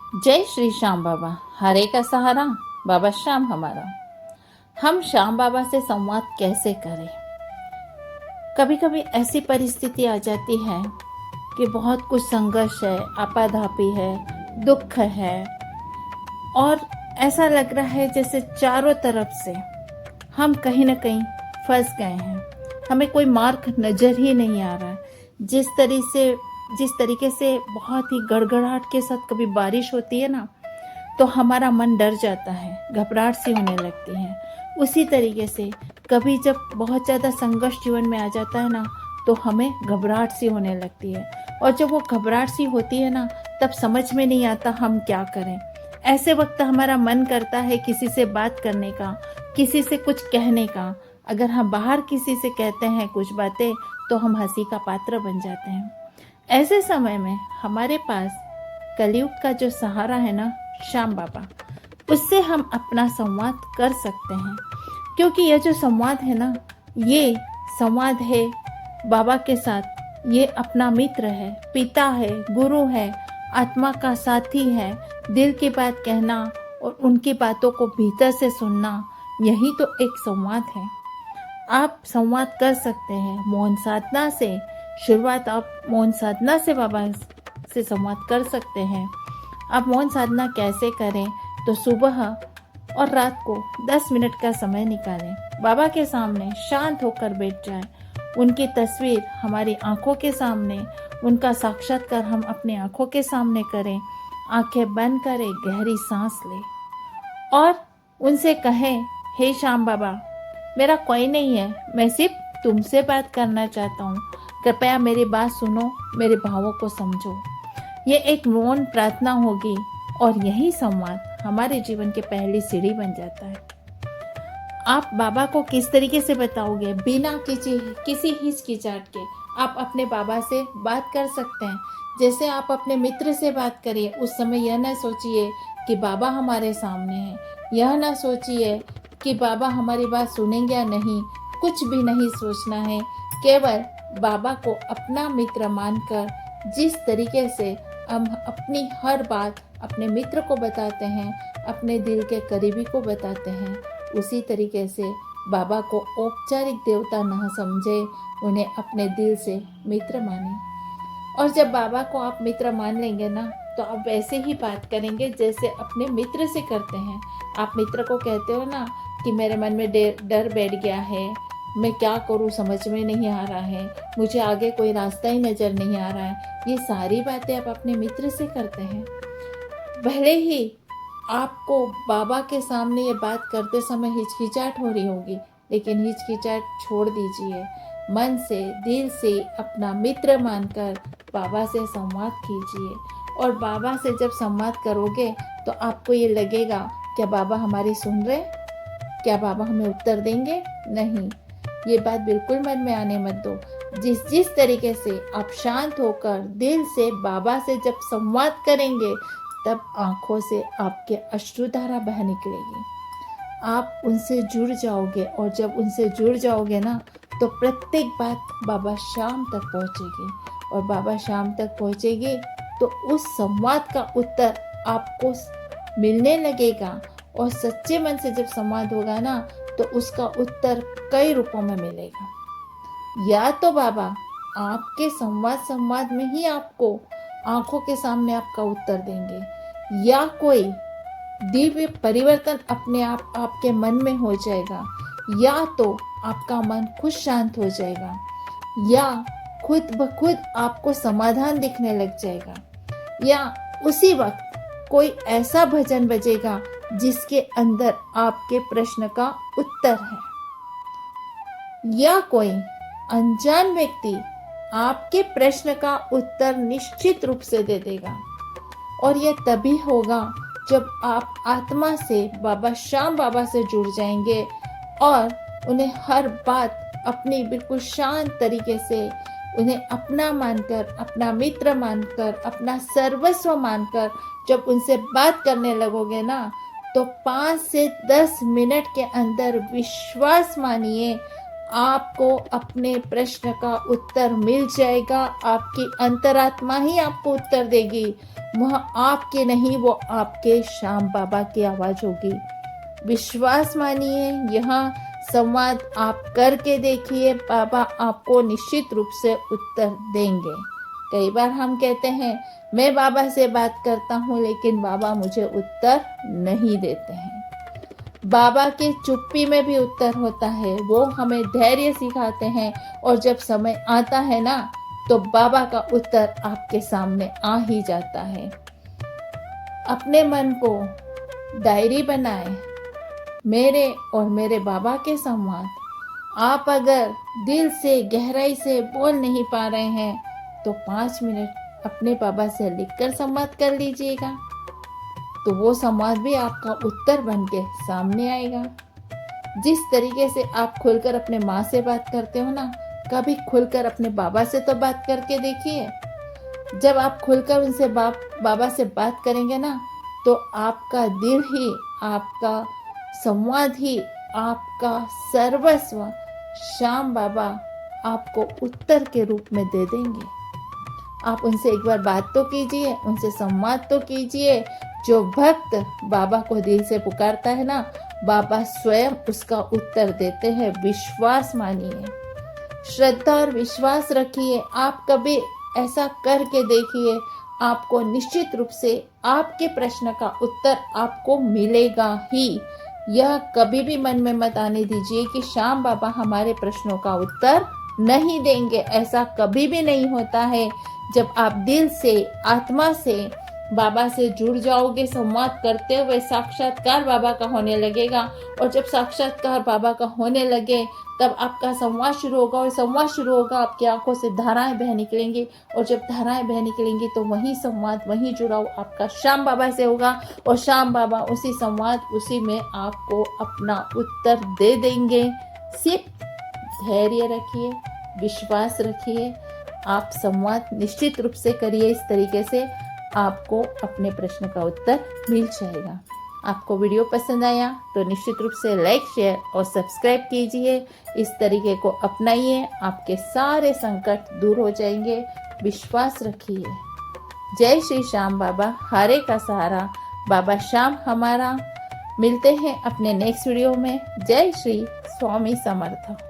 जय श्री श्याम बाबा। हरे का सहारा बाबा श्याम हमारा। हम श्याम बाबा से संवाद कैसे करें? कभी कभी ऐसी परिस्थिति आ जाती है कि बहुत कुछ संघर्ष है, आपाधापी है, दुख है और ऐसा लग रहा है जैसे चारों तरफ से हम कहीं ना कहीं फंस गए हैं। हमें कोई मार्ग नजर ही नहीं आ रहा है। जिस तरीके से बहुत ही गड़गड़ाहट के साथ कभी बारिश होती है ना, तो हमारा मन डर जाता है, घबराहट सी होने लगती है। उसी तरीके से कभी जब बहुत ज़्यादा संघर्ष जीवन में आ जाता है ना, तो हमें घबराहट सी होने लगती है। और जब वो घबराहट सी होती है ना, तब समझ में नहीं आता हम क्या करें। ऐसे वक्त हमारा मन करता है किसी से बात करने का, किसी से कुछ कहने का। अगर हम बाहर किसी से कहते हैं कुछ बातें, तो हम हंसी का पात्र बन जाते हैं। ऐसे समय में हमारे पास कलयुग का जो सहारा है ना, श्याम बाबा, उससे हम अपना संवाद कर सकते हैं। क्योंकि यह जो संवाद है ना, ये संवाद है बाबा के साथ। ये अपना मित्र है, पिता है, गुरु है, आत्मा का साथी है। दिल की बात कहना और उनकी बातों को भीतर से सुनना, यही तो एक संवाद है। आप संवाद कर सकते हैं मौन साधना से। शुरुआत आप मौन साधना से बाबा से संवाद कर सकते हैं। आप मौन साधना कैसे करें? तो सुबह और रात को 10 मिनट का समय निकालें, बाबा के सामने शांत होकर बैठ जाएं। उनकी तस्वीर हमारी आंखों के सामने, उनका साक्षात्कार हम अपनी आंखों के सामने करें। आंखें बंद करें, गहरी सांस लें और उनसे कहें, हे श्याम बाबा, मेरा कोई नहीं है, मैं सिर्फ तुमसे बात करना चाहता हूँ। कृपया मेरी बात सुनो, मेरे भावों को समझो। ये एक मौन प्रार्थना होगी और यही संवाद हमारे जीवन की पहली सीढ़ी बन जाता है। आप बाबा को किस तरीके से बताओगे? बिना किसी हिचकिचाहट के आप अपने बाबा से बात कर सकते हैं। जैसे आप अपने मित्र से बात करिए, उस समय यह ना सोचिए कि बाबा हमारे सामने है, यह ना सोचिए कि बाबा हमारी बात सुनेंगे या नहीं। कुछ भी नहीं सोचना है। केवल बाबा को अपना मित्र मानकर जिस तरीके से हम अपनी हर बात अपने मित्र को बताते हैं, अपने दिल के करीबी को बताते हैं, उसी तरीके से बाबा को औपचारिक देवता न समझे, उन्हें अपने दिल से मित्र माने। और जब बाबा को आप मित्र मान लेंगे ना, तो आप वैसे ही बात करेंगे जैसे अपने मित्र से करते हैं। आप मित्र को कहते हो ना कि मेरे मन में डर बैठ गया है, मैं क्या करूं समझ में नहीं आ रहा है, मुझे आगे कोई रास्ता ही नज़र नहीं आ रहा है। ये सारी बातें आप अपने मित्र से करते हैं। भले ही आपको बाबा के सामने ये बात करते समय हिचकिचाहट हो रही होगी, लेकिन हिचकिचाहट छोड़ दीजिए। मन से, दिल से अपना मित्र मानकर बाबा से संवाद कीजिए। और बाबा से जब संवाद करोगे तो आपको ये लगेगा, क्या बाबा हमारी सुन रहे? क्या बाबा हमें उत्तर देंगे? नहीं, ये बात बिल्कुल मन में आने मत दो। जिस तरीके से आप शांत होकर दिल से बाबा से जब संवाद करेंगे, तब आंखों से आपके अश्रुधारा बह निकलेगी। आप उनसे जुड़ जाओगे और जब उनसे जुड़ जाओगे ना, तो प्रत्येक बात बाबा श्याम तक पहुंचेगी। और बाबा श्याम तक पहुंचेगी तो उस संवाद का उत्तर आपको मिलने लगेगा। और सच्चे मन से जब संवाद होगा ना, तो उसका उत्तर कई रूपों में मिलेगा। या तो बाबा आपके संवाद में ही आपको आंखों के सामने आपका उत्तर देंगे, या कोई दिव्य परिवर्तन अपने आप आपके मन में हो जाएगा, या तो आपका मन खुद शांत हो जाएगा, या खुद ब खुद आपको समाधान दिखने लग जाएगा, या उसी वक्त कोई ऐसा भजन बजेगा जिसके अंदर आपके प्रश्न का उत्तर है, या कोई अनजान व्यक्ति आपके प्रश्न का उत्तर निश्चित रूप से दे देगा। और यह तभी होगा जब आप आत्मा से बाबा श्याम बाबा से जुड़ जाएंगे और उन्हें हर बात अपनी बिल्कुल शांत तरीके से उन्हें अपना मानकर, अपना मित्र मानकर, अपना सर्वस्व मानकर जब उनसे बात करने लगोगे ना, तो 5 से 10 मिनट के अंदर विश्वास मानिए, आपको अपने प्रश्न का उत्तर मिल जाएगा। आपकी अंतरात्मा ही आपको उत्तर देगी। वह आपके नहीं, वो आपके श्याम बाबा की आवाज होगी। विश्वास मानिए, यह संवाद आप करके देखिए, बाबा आपको निश्चित रूप से उत्तर देंगे। कई बार हम कहते हैं मैं बाबा से बात करता हूँ, लेकिन बाबा मुझे उत्तर नहीं देते हैं। बाबा के चुप्पी में भी उत्तर होता है। वो हमें धैर्य सिखाते हैं, और जब समय आता है ना, तो बाबा का उत्तर आपके सामने आ ही जाता है। अपने मन को डायरी बनाए, मेरे और मेरे बाबा के संवाद। आप अगर दिल से गहराई से बोल नहीं पा रहे हैं, तो 5 मिनट अपने बाबा से लिखकर संवाद कर लीजिएगा, तो वो संवाद भी आपका उत्तर बन के सामने आएगा। जिस तरीके से आप खुलकर अपने माँ से बात करते हो ना, कभी खुलकर अपने बाबा से तो बात करके देखिए। जब आप खुलकर उनसे बाबा से बात करेंगे ना, तो आपका दिल ही, आपका संवाद ही, आपका सर्वस्व श्याम बाबा आपको उत्तर के रूप में दे देंगे। आप उनसे एक बार बात तो कीजिए, उनसे संवाद तो कीजिए। जो भक्त बाबा को दिल से पुकारता है ना, बाबा स्वयं उसका उत्तर देते हैं। विश्वास मानिए, श्रद्धा और विश्वास रखिए। आप कभी ऐसा करके देखिए, आपको निश्चित रूप से आपके प्रश्न का उत्तर आपको मिलेगा ही। यह कभी भी मन में मत आने दीजिए कि श्याम बाबा हमारे प्रश्नों का उत्तर नहीं देंगे। ऐसा कभी भी नहीं होता है। जब आप दिल से, आत्मा से बाबा से जुड़ जाओगे, संवाद करते हुए साक्षात्कार बाबा का होने लगेगा। और जब साक्षात्कार बाबा का होने लगे, तब आपका संवाद शुरू होगा, और संवाद शुरू होगा, आपकी आंखों से धाराएं बह निकलेंगी। और जब धाराएं बह निकलेंगी, तो वही संवाद, वही जुड़ाव आपका श्याम बाबा से होगा, और श्याम बाबा उसी संवाद, उसी में आपको अपना उत्तर दे देंगे। सिर्फ धैर्य रखिए, विश्वास रखिए, आप संवाद निश्चित रूप से करिए। इस तरीके से आपको अपने प्रश्न का उत्तर मिल जाएगा। आपको वीडियो पसंद आया तो निश्चित रूप से लाइक, शेयर और सब्सक्राइब कीजिए। इस तरीके को अपनाइए, आपके सारे संकट दूर हो जाएंगे। विश्वास रखिए। जय श्री श्याम बाबा, हारे का सहारा, बाबा श्याम हमारा। मिलते हैं अपने नेक्स्ट वीडियो में। जय श्री स्वामी समर्थ।